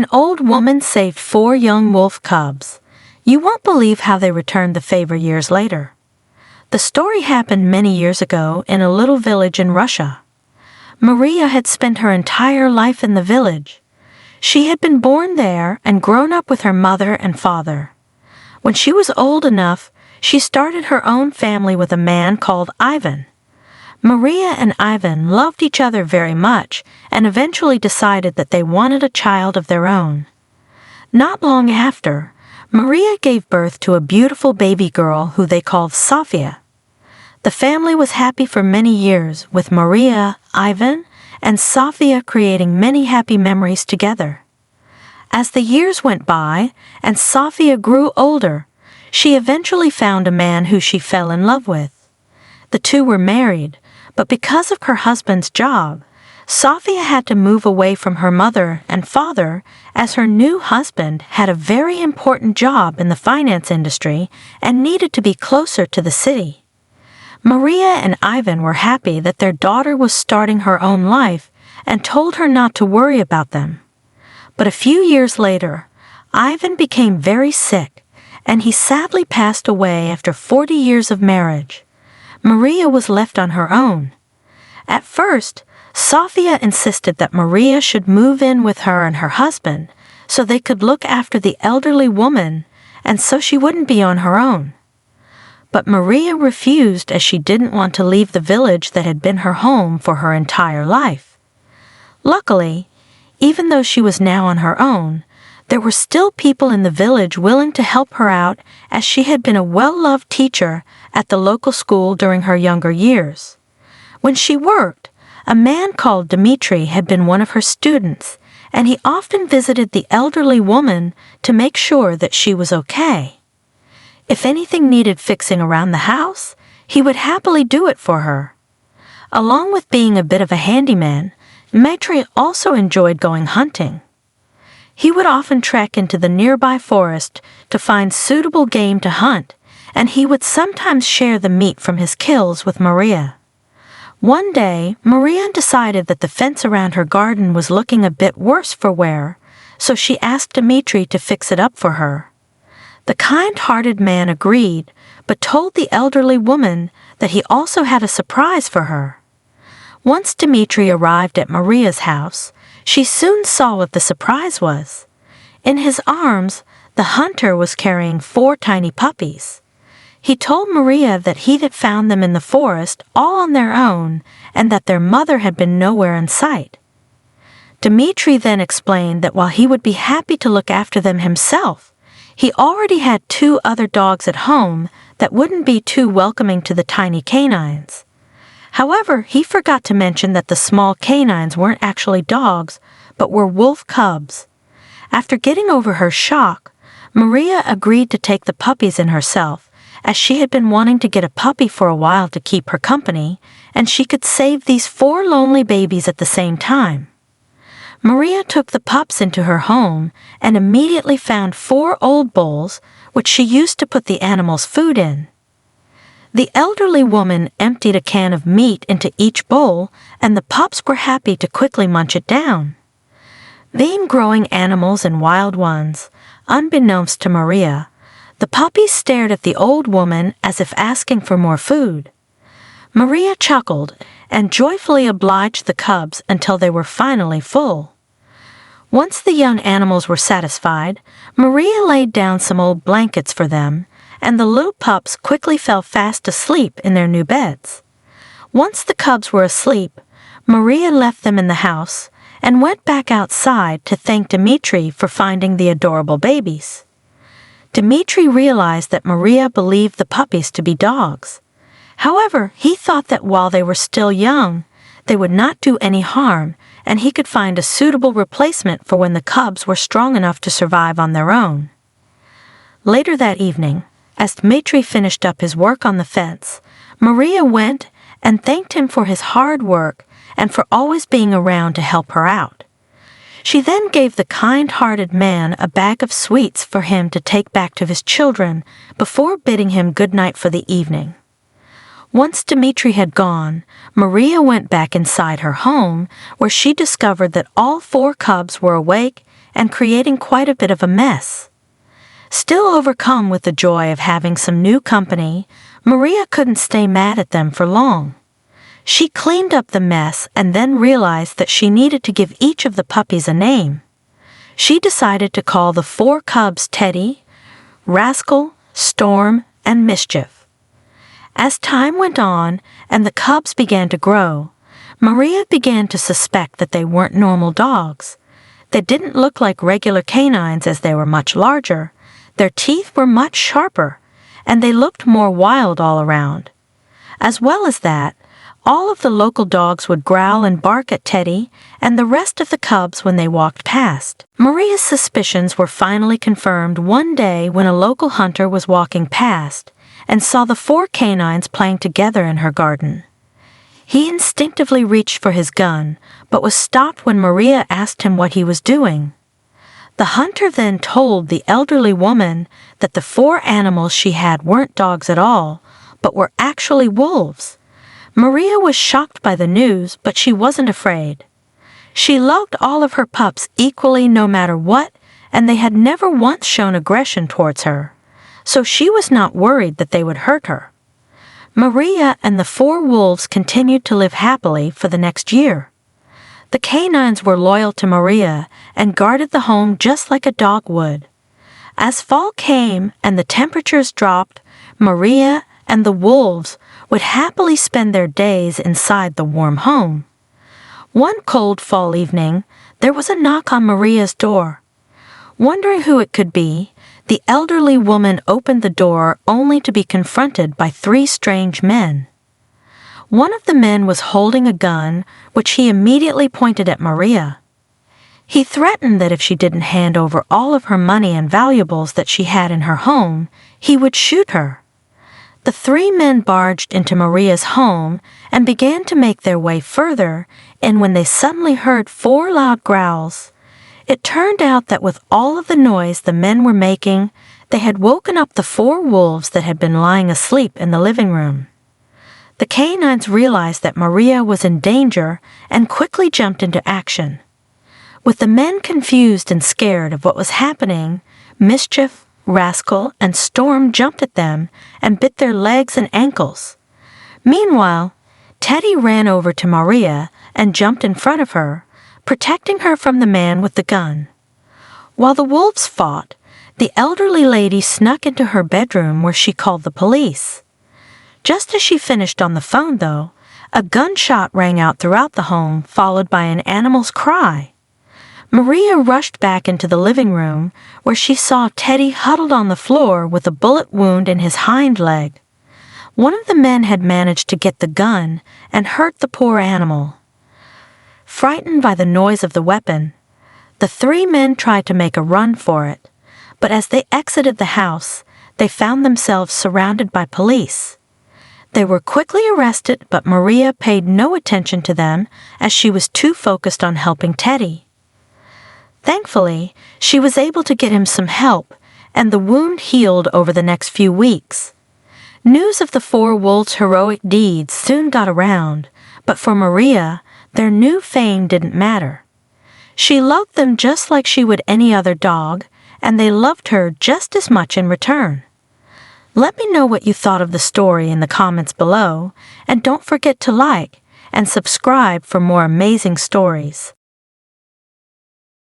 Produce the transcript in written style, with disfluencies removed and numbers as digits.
An old woman saved 4 young wolf cubs. You won't believe how they returned the favor years later. The story happened many years ago in a little village in Russia. Maria had spent her entire life in the village. She had been born there and grown up with her mother and father. When she was old enough, she started her own family with a man called Ivan. Maria and Ivan loved each other very much and eventually decided that they wanted a child of their own. Not long after, Maria gave birth to a beautiful baby girl who they called Sofia. The family was happy for many years, with Maria, Ivan, and Sofia creating many happy memories together. As the years went by and Sofia grew older, she eventually found a man who she fell in love with. The two were married, but because of her husband's job, Sofia had to move away from her mother and father as her new husband had a very important job in the finance industry and needed to be closer to the city. Maria and Ivan were happy that their daughter was starting her own life and told her not to worry about them. But a few years later, Ivan became very sick, and he sadly passed away after 40 years of marriage. Maria was left on her own. At first, Sofia insisted that Maria should move in with her and her husband so they could look after the elderly woman and so she wouldn't be on her own. But Maria refused as she didn't want to leave the village that had been her home for her entire life. Luckily, even though she was now on her own, there were still people in the village willing to help her out as she had been a well-loved teacher at the local school during her younger years. When she worked, a man called Dmitri had been one of her students, and he often visited the elderly woman to make sure that she was okay. If anything needed fixing around the house, he would happily do it for her. Along with being a bit of a handyman, Dmitri also enjoyed going hunting. He would often trek into the nearby forest to find suitable game to hunt, and he would sometimes share the meat from his kills with Maria. One day, Maria decided that the fence around her garden was looking a bit worse for wear, so she asked Dmitri to fix it up for her. The kind-hearted man agreed, but told the elderly woman that he also had a surprise for her. Once Dmitri arrived at Maria's house, she soon saw what the surprise was. In his arms, the hunter was carrying 4 tiny puppies. He told Maria that he had found them in the forest all on their own and that their mother had been nowhere in sight. Dmitri then explained that while he would be happy to look after them himself, he already had 2 other dogs at home that wouldn't be too welcoming to the tiny canines. However, he forgot to mention that the small canines weren't actually dogs, but were wolf cubs. After getting over her shock, Maria agreed to take the puppies in herself, as she had been wanting to get a puppy for a while to keep her company, and she could save these 4 lonely babies at the same time. Maria took the pups into her home and immediately found 4 old bowls, which she used to put the animals' food in. The elderly woman emptied a can of meat into each bowl, and the pups were happy to quickly munch it down. Being growing animals and wild ones, unbeknownst to Maria, the puppies stared at the old woman as if asking for more food. Maria chuckled and joyfully obliged the cubs until they were finally full. Once the young animals were satisfied, Maria laid down some old blankets for them, and the little pups quickly fell fast asleep in their new beds. Once the cubs were asleep, Maria left them in the house and went back outside to thank Dmitri for finding the adorable babies. Dmitri realized that Maria believed the puppies to be dogs. However, he thought that while they were still young, they would not do any harm, and he could find a suitable replacement for when the cubs were strong enough to survive on their own. Later that evening, as Dmitri finished up his work on the fence, Maria went and thanked him for his hard work and for always being around to help her out. She then gave the kind-hearted man a bag of sweets for him to take back to his children before bidding him good night for the evening. Once Dmitri had gone, Maria went back inside her home, where she discovered that all 4 cubs were awake and creating quite a bit of a mess. Still overcome with the joy of having some new company, Maria couldn't stay mad at them for long. She cleaned up the mess and then realized that she needed to give each of the puppies a name. She decided to call the 4 cubs Teddy, Rascal, Storm, and Mischief. As time went on and the cubs began to grow, Maria began to suspect that they weren't normal dogs. They didn't look like regular canines as they were much larger. Their teeth were much sharper, and they looked more wild all around. As well as that, all of the local dogs would growl and bark at Teddy and the rest of the cubs when they walked past. Maria's suspicions were finally confirmed one day when a local hunter was walking past and saw the 4 canines playing together in her garden. He instinctively reached for his gun, but was stopped when Maria asked him what he was doing. The hunter then told the elderly woman that the 4 animals she had weren't dogs at all, but were actually wolves. Maria was shocked by the news, but she wasn't afraid. She loved all of her pups equally no matter what, and they had never once shown aggression towards her, so she was not worried that they would hurt her. Maria and the 4 wolves continued to live happily for the next year. The canines were loyal to Maria and guarded the home just like a dog would. As fall came and the temperatures dropped, Maria and the wolves would happily spend their days inside the warm home. One cold fall evening, there was a knock on Maria's door. Wondering who it could be, the elderly woman opened the door only to be confronted by 3 strange men. One of the men was holding a gun, which he immediately pointed at Maria. He threatened that if she didn't hand over all of her money and valuables that she had in her home, he would shoot her. The 3 men barged into Maria's home and began to make their way further, and when they suddenly heard 4 loud growls, it turned out that with all of the noise the men were making, they had woken up the 4 wolves that had been lying asleep in the living room. The canines realized that Maria was in danger and quickly jumped into action. With the men confused and scared of what was happening, Mischief, Rascal, and Storm jumped at them and bit their legs and ankles. Meanwhile, Teddy ran over to Maria and jumped in front of her, protecting her from the man with the gun. While the wolves fought, the elderly lady snuck into her bedroom where she called the police. Just as she finished on the phone, though, a gunshot rang out throughout the home, followed by an animal's cry. Maria rushed back into the living room, where she saw Teddy huddled on the floor with a bullet wound in his hind leg. One of the men had managed to get the gun and hurt the poor animal. Frightened by the noise of the weapon, the 3 men tried to make a run for it, but as they exited the house, they found themselves surrounded by police. They were quickly arrested, but Maria paid no attention to them as she was too focused on helping Teddy. Thankfully, she was able to get him some help, and the wound healed over the next few weeks. News of the 4 wolves' heroic deeds soon got around, but for Maria, their new fame didn't matter. She loved them just like she would any other dog, and they loved her just as much in return. Let me know what you thought of the story in the comments below, and don't forget to like and subscribe for more amazing stories.